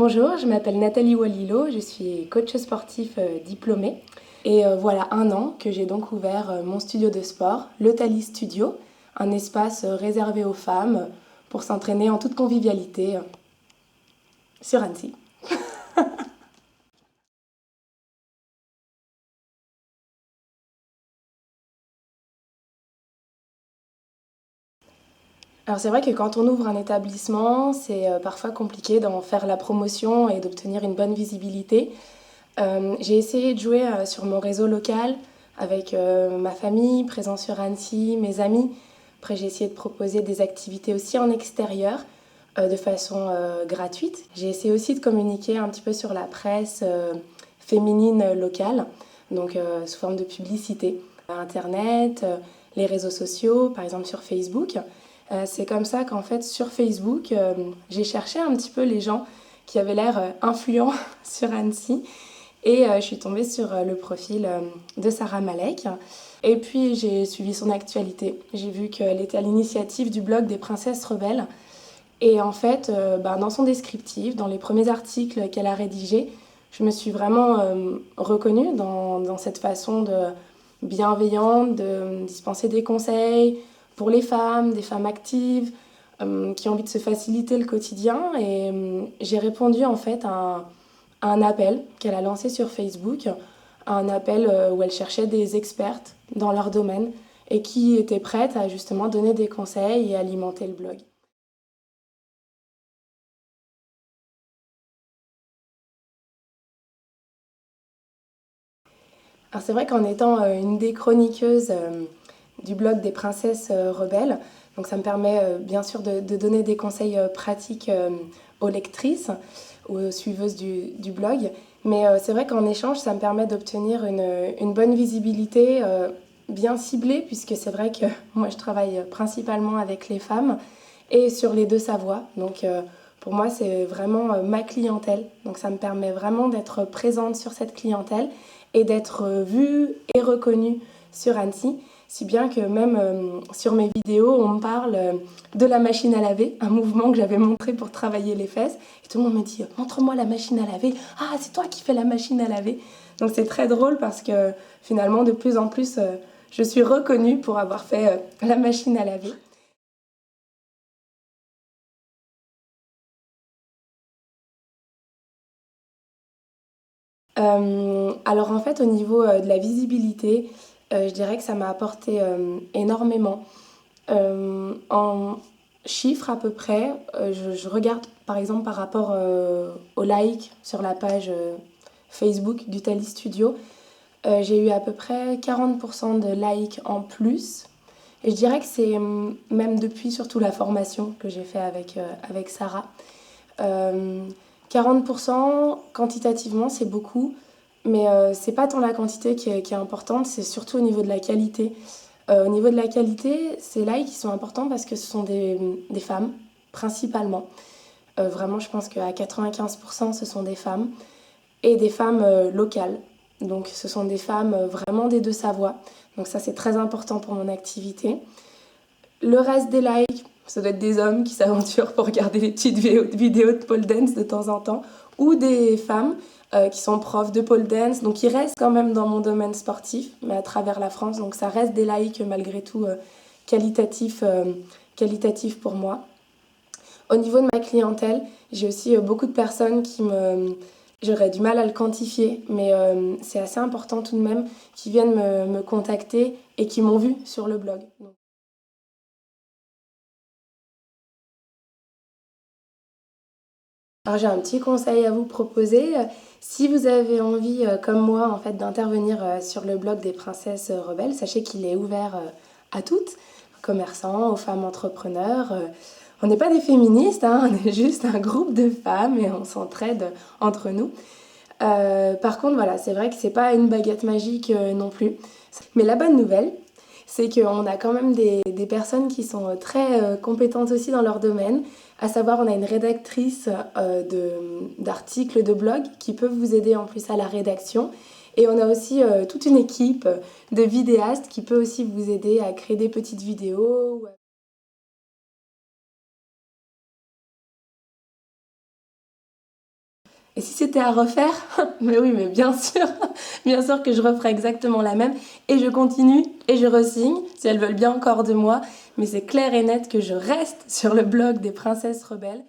Bonjour, je m'appelle Nathalie Walilo, je suis coach sportif diplômée. Et voilà 1 an que j'ai donc ouvert mon studio de sport, le Thalie Studio, un espace réservé aux femmes pour s'entraîner en toute convivialité sur Annecy. Alors c'est vrai que quand on ouvre un établissement, c'est parfois compliqué d'en faire la promotion et d'obtenir une bonne visibilité. J'ai essayé de jouer sur mon réseau local avec ma famille, présent sur Annecy, mes amis. Après, j'ai essayé de proposer des activités aussi en extérieur de façon gratuite. J'ai essayé aussi de communiquer un petit peu sur la presse féminine locale, donc sous forme de publicité. Internet, les réseaux sociaux, par exemple sur Facebook. C'est comme ça qu'en fait sur Facebook, j'ai cherché un petit peu les gens qui avaient l'air influents sur Annecy. Et je suis tombée sur le profil de Sarah Malek. Et puis j'ai suivi son actualité. J'ai vu qu'elle était à l'initiative du blog des Princesses Rebelles. Et en fait, dans son descriptif, dans les premiers articles qu'elle a rédigés, je me suis vraiment reconnue dans cette façon de bienveillante de dispenser des conseils pour les femmes, des femmes actives qui ont envie de se faciliter le quotidien. Et j'ai répondu en fait à un appel qu'elle a lancé sur Facebook, un appel où elle cherchait des expertes dans leur domaine et qui étaient prêtes à justement donner des conseils et alimenter le blog. Alors c'est vrai qu'en étant une des chroniqueuses du blog des Princesses Rebelles, donc ça me permet bien sûr de donner des conseils pratiques aux lectrices, aux suiveuses du blog. Mais c'est vrai qu'en échange, ça me permet d'obtenir une bonne visibilité bien ciblée, puisque c'est vrai que moi je travaille principalement avec les femmes et sur les deux savoies. Donc pour moi, c'est vraiment ma clientèle. Donc ça me permet vraiment d'être présente sur cette clientèle et d'être vue et reconnue sur Annecy. Si bien que même sur mes vidéos, on me parle de la machine à laver, un mouvement que j'avais montré pour travailler les fesses. Et tout le monde me dit montre-moi la machine à laver. Ah, c'est toi qui fais la machine à laver. Donc c'est très drôle parce que finalement, de plus en plus, je suis reconnue pour avoir fait la machine à laver. Alors en fait, au niveau de la visibilité, je dirais que ça m'a apporté énormément. En chiffres à peu près, je regarde par exemple par rapport aux likes sur la page Facebook du Thalie Studio. J'ai eu à peu près 40% de likes en plus. Et je dirais que c'est même depuis surtout la formation que j'ai fait avec Sarah. Euh, 40% quantitativement, c'est beaucoup, mais c'est pas tant la quantité qui est importante, c'est surtout au niveau de la qualité. Au niveau de la qualité, ces likes qui sont importants parce que ce sont des femmes, principalement. Vraiment, je pense qu'à 95%, ce sont des femmes et des femmes locales. Donc, ce sont des femmes vraiment des deux Savoies. Donc, ça, c'est très important pour mon activité. Le reste des likes, ça doit être des hommes qui s'aventurent pour regarder les petites vidéos de pole dance de temps en temps, ou des femmes qui sont profs de pole dance, donc qui restent quand même dans mon domaine sportif, mais à travers la France, donc ça reste des likes malgré tout qualitatifs, qualitatifs pour moi. Au niveau de ma clientèle, j'ai aussi beaucoup de personnes qui me... J'aurais du mal à le quantifier, mais c'est assez important tout de même, qui viennent me contacter et qui m'ont vu sur le blog. Donc, alors j'ai un petit conseil à vous proposer. Si vous avez envie, comme moi, en fait, d'intervenir sur le blog des Princesses Rebelles, sachez qu'il est ouvert à toutes, aux commerçants, aux femmes entrepreneurs. On n'est pas des féministes, hein, on est juste un groupe de femmes et on s'entraide entre nous. Par contre, voilà, c'est vrai que c'est pas une baguette magique non plus. Mais la bonne nouvelle, c'est qu'on a quand même des personnes qui sont très compétentes aussi dans leur domaine. À savoir, on a une rédactrice d'articles de blog qui peut vous aider en plus à la rédaction. Et on a aussi toute une équipe de vidéastes qui peut aussi vous aider à créer des petites vidéos. Et si c'était à refaire, mais oui, mais bien sûr que je referais exactement la même. Et je continue et je re-signe si elles veulent bien encore de moi. Mais c'est clair et net que je reste sur le blog des princesses rebelles.